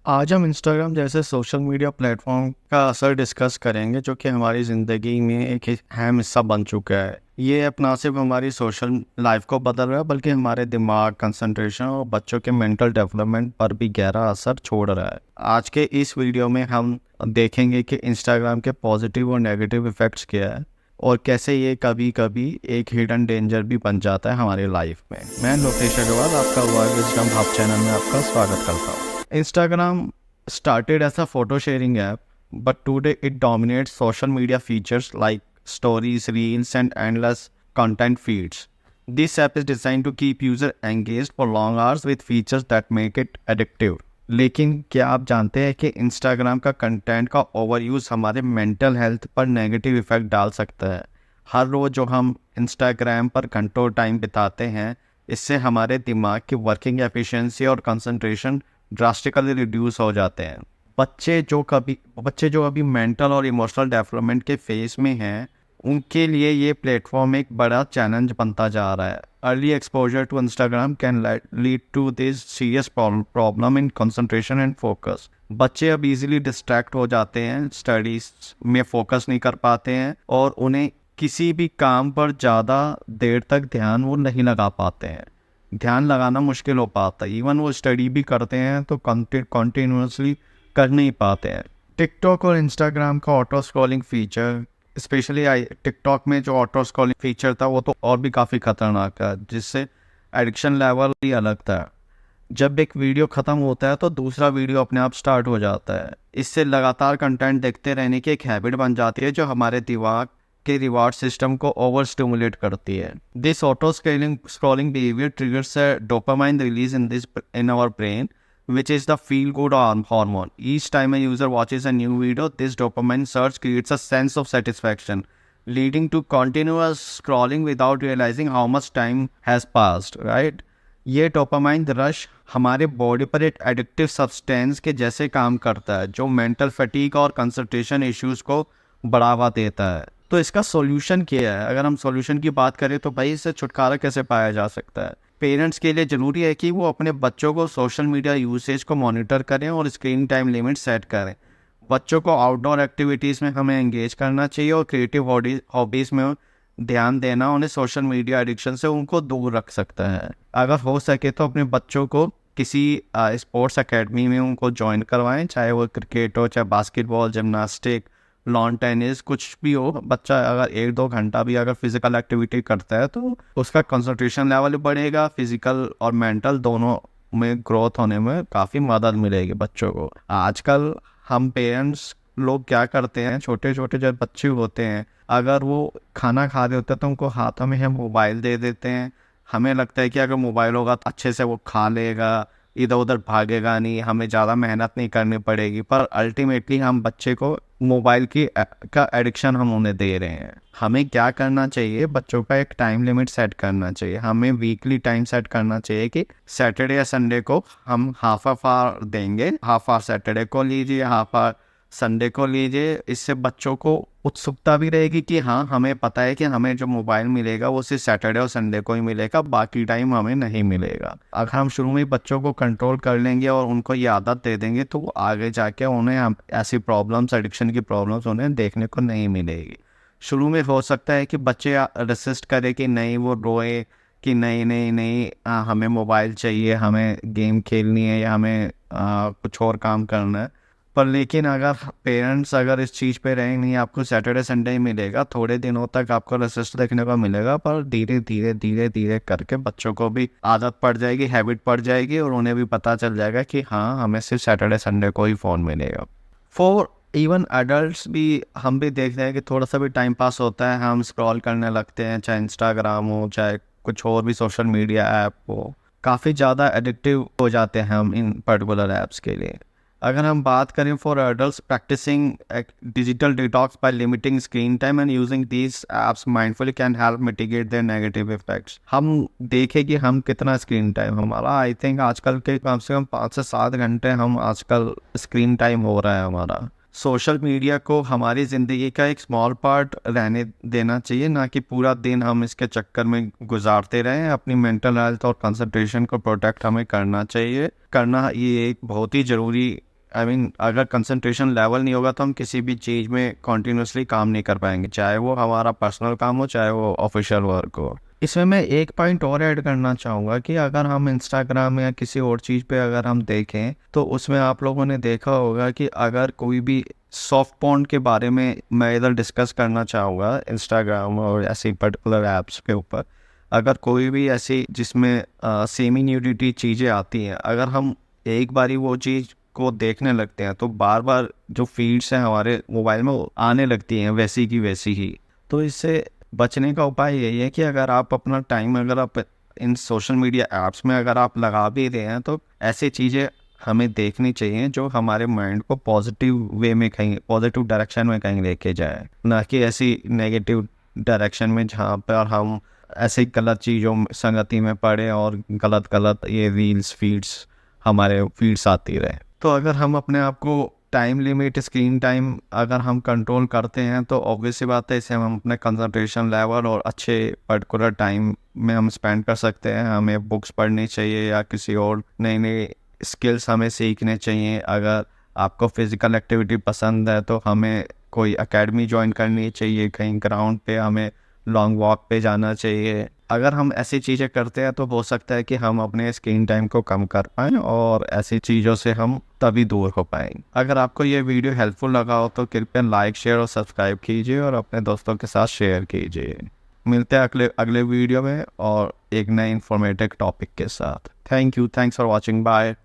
आज हम इंस्टाग्राम जैसे सोशल मीडिया प्लेटफॉर्म का असर डिस्कस करेंगे जो कि हमारी ज़िंदगी में एक अहम हिस्सा बन चुका है। ये अब ना सिर्फ हमारी सोशल लाइफ को बदल रहा है बल्कि हमारे दिमाग, कंसंट्रेशन और बच्चों के मेंटल डेवलपमेंट पर भी गहरा असर छोड़ रहा है। आज के इस वीडियो में हम देखेंगे कि इंस्टाग्राम के पॉजिटिव और नेगेटिव इफ़ेक्ट्स क्या है और कैसे ये कभी कभी एक हिडन डेंजर भी बन जाता है हमारी लाइफ में। मैं लोकेश अग्रवाल आपका वर्ल्ड विजडम हब चैनल में आपका स्वागत करता हूँ। Instagram started as a photo sharing app, but today it dominates social media features like stories, reels, and endless content feeds. This app is designed to keep user engaged for long hours with features that make it addictive. लेकिन क्या आप जानते हैं कि Instagram का content का overuse हमारे mental health पर नेगेटिव इफेक्ट डाल सकता है। हर रोज़ जो हम इंस्टाग्राम पर घंटों टाइम बिताते हैं, इससे हमारे दिमाग की वर्किंग एफिशिएंसी और कंसंट्रेशन ड्रास्टिकली रिड्यूस हो जाते हैं। बच्चे जो अभी मेंटल और इमोशनल डेवलपमेंट के फेज में हैं, उनके लिए ये प्लेटफॉर्म एक बड़ा चैलेंज बनता जा रहा है। Early exposure to Instagram can lead to this serious problem in concentration and focus. बच्चे अब इजीली डिस्ट्रैक्ट हो जाते हैं, स्टडीज में फोकस नहीं कर पाते हैं और उन्हें किसी भी काम पर ज़्यादा देर तक ध्यान वो नहीं लगा पाते हैं। ध्यान लगाना मुश्किल हो पाता है। इवन वो स्टडी भी करते हैं तो कंटिन्यूसली कर नहीं पाते हैं। टिकटॉक और इंस्टाग्राम का auto scrolling feature, specially TikTok में जो ऑटो स्क्रॉलिंग फीचर था वो तो और भी काफ़ी खतरनाक है, जिससे एडिक्शन लेवल ही अलग था। जब एक वीडियो ख़त्म होता है तो दूसरा वीडियो अपने आप स्टार्ट हो जाता है। इससे लगातार कंटेंट देखते रहने की एक हैबिट बन जाती है जो हमारे दिमाग के रिवार्ड सिस्टम को ओवर स्टिमुलेट करती है। This auto scrolling behaviour triggers a dopamine release in our brain, which is the feel good hormone. Each time a user watches a new video, this dopamine surge creates a sense of satisfaction, leading to continuous scrolling without realizing how much time has passed, right? ये dopamine rush हमारे body पर एक addictive substance के जैसे काम करता है जो मेंटल फटीग और कंसंट्रेशन इश्यूज को बढ़ावा देता है। तो इसका सॉल्यूशन क्या है? अगर हम सॉल्यूशन की बात करें तो भाई इससे छुटकारा कैसे पाया जा सकता है? पेरेंट्स के लिए ज़रूरी है कि वो अपने बच्चों को सोशल मीडिया यूसेज को मॉनिटर करें और स्क्रीन टाइम लिमिट सेट करें। बच्चों को आउटडोर एक्टिविटीज़ में हमें एंगेज करना चाहिए और क्रिएटिव हॉबीज़ में ध्यान देना उन्हें सोशल मीडिया एडिक्शन से उनको दूर रख सकता है। अगर हो सके तो अपने बच्चों को किसी स्पोर्ट्स एकेडमी में उनको ज्वाइन करवाएं, चाहे वो क्रिकेट हो, चाहे बास्केटबॉल, जिमनास्टिक, लॉन टेनिस, कुछ भी हो। बच्चा अगर 1-2 घंटा भी अगर फिजिकल एक्टिविटी करता है तो उसका कंसंट्रेशन लेवल बढ़ेगा, फिजिकल और मेंटल दोनों में ग्रोथ होने में काफ़ी मदद मिलेगी बच्चों को। आजकल हम पेरेंट्स लोग क्या करते हैं, छोटे छोटे जब बच्चे होते हैं अगर वो खाना खा रहे होते हैं तो उनको हाथों में हम मोबाइल दे देते हैं। हमें लगता है कि अगर मोबाइल होगा तो अच्छे से वो खा लेगा, इधर उधर भागेगा नहीं, हमें ज़्यादा मेहनत नहीं करनी पड़ेगी। पर अल्टीमेटली हम बच्चे को मोबाइल का एडिक्शन हम उन्हें दे रहे हैं। हमें क्या करना चाहिए, बच्चों का एक टाइम लिमिट सेट करना चाहिए। हमें वीकली टाइम सेट करना चाहिए कि सैटरडे या संडे को हम हाफ आवर देंगे, हाफ आवर सैटरडे को लीजिए, हाफ आवर संडे को लीजिए। इससे बच्चों को उत्सुकता भी रहेगी कि हाँ, हमें पता है कि हमें जो मोबाइल मिलेगा वो सिर्फ सैटरडे और संडे को ही मिलेगा, बाकी टाइम हमें नहीं मिलेगा। अगर हम शुरू में बच्चों को कंट्रोल कर लेंगे और उनको ये आदत दे देंगे तो वो आगे जाके उन्हें हम ऐसी प्रॉब्लम्स, एडिक्शन की प्रॉब्लम्स उन्हें देखने को नहीं मिलेगी। शुरू में हो सकता है कि बच्चे रेसिस्ट करें कि नहीं, वो रोए कि नहीं नहीं नहीं हमें मोबाइल चाहिए, हमें गेम खेलनी है या हमें कुछ और काम करना है। पर लेकिन अगर पेरेंट्स अगर इस चीज़ पे रहें, नहीं आपको सैटरडे संडे ही मिलेगा, थोड़े दिनों तक आपको रेसिस्ट देखने को मिलेगा, पर धीरे धीरे धीरे धीरे करके बच्चों को भी आदत पड़ जाएगी, हैबिट पड़ जाएगी और उन्हें भी पता चल जाएगा कि हाँ, हमें सिर्फ सैटरडे संडे को ही फ़ोन मिलेगा। फॉर इवन एडल्ट्स भी हम भी देख रहे हैं कि थोड़ा सा भी टाइम पास होता है, हम स्क्रॉल करने लगते हैं, चाहे इंस्टाग्राम हो, चाहे कुछ और भी सोशल मीडिया ऐप हो। काफ़ी ज़्यादा एडिक्टिव हो जाते हैं हम इन पर्टिकुलर ऐप्स के लिए। अगर हम बात करें for adults, practising digital detox by limiting screen time and using these apps mindfully can help mitigate their negative effects. हम देखें कि हम कितना स्क्रीन टाइम हमारा, आई थिंक आजकल के कम से कम 5 से 7 घंटे हम आजकल स्क्रीन टाइम हो रहा है हमारा। सोशल मीडिया को हमारी ज़िंदगी का एक स्मॉल पार्ट रहने देना चाहिए, ना कि पूरा दिन हम इसके चक्कर में गुजारते रहें। अपनी मेंटल हेल्थ और कंसंट्रेशन को प्रोटेक्ट हमें करना चाहिए। ये एक बहुत ही ज़रूरी अगर कंसंट्रेशन लेवल नहीं होगा तो हम किसी भी चीज़ में कॉन्टीन्यूसली काम नहीं कर पाएंगे, चाहे वो हमारा पर्सनल काम हो चाहे वो ऑफिशियल वर्क हो। इसमें मैं एक पॉइंट और ऐड करना चाहूँगा कि अगर हम इंस्टाग्राम या किसी और चीज़ पे अगर हम देखें तो उसमें आप लोगों ने देखा होगा कि अगर कोई भी सॉफ्ट पॉर्न के बारे में मैं इधर डिस्कस करना चाहूँगा इंस्टाग्राम और ऐसी पर्टिकुलर ऐप्स के ऊपर, अगर कोई भी ऐसी जिसमें सेमी न्यूडिटी चीज़ें आती हैं, अगर हम एक बारी वो चीज़ को देखने लगते हैं तो बार बार जो फीड्स हैं हमारे मोबाइल में वो आने लगती हैं वैसी की वैसी ही। तो इससे बचने का उपाय यही है कि अगर आप अपना टाइम अगर आप इन सोशल मीडिया ऐप्स में अगर आप लगा भी रहे हैं तो ऐसी चीज़ें हमें देखनी चाहिए जो हमारे माइंड को पॉजिटिव वे में कहीं पॉजिटिव डायरेक्शन में कहीं लेके जाए, ना कि ऐसी नेगेटिव डायरेक्शन में जहाँ पर हम ऐसे गलत चीज़ों संगति में पड़े और गलत गलत ये रील्स फीड्स हमारे फीड्स आती रहे। तो अगर हम अपने आप को टाइम लिमिट स्क्रीन टाइम अगर हम कंट्रोल करते हैं तो ऑब्वियस सी बात है, इससे हम अपने कंसंट्रेशन लेवल और अच्छे पर्टिकुलर टाइम में हम स्पेंड कर सकते हैं। हमें बुक्स पढ़नी चाहिए या किसी और नई नई स्किल्स हमें सीखने चाहिए। अगर आपको फिज़िकल एक्टिविटी पसंद है तो हमें कोई एकेडमी ज्वाइन करनी चाहिए, कहीं ग्राउंड पे हमें लॉन्ग वॉक पे जाना चाहिए। अगर हम ऐसी चीज़ें करते हैं तो हो सकता है कि हम अपने स्क्रीन टाइम को कम कर पाएँ और ऐसी चीज़ों से हम तभी दूर हो पाएंगे। अगर आपको ये वीडियो हेल्पफुल लगा हो तो कृपया लाइक शेयर और सब्सक्राइब कीजिए और अपने दोस्तों के साथ शेयर कीजिए। मिलते हैं अगले वीडियो में और एक नए इंफॉर्मेटिव टॉपिक के साथ। Thank you, thanks for watching, bye.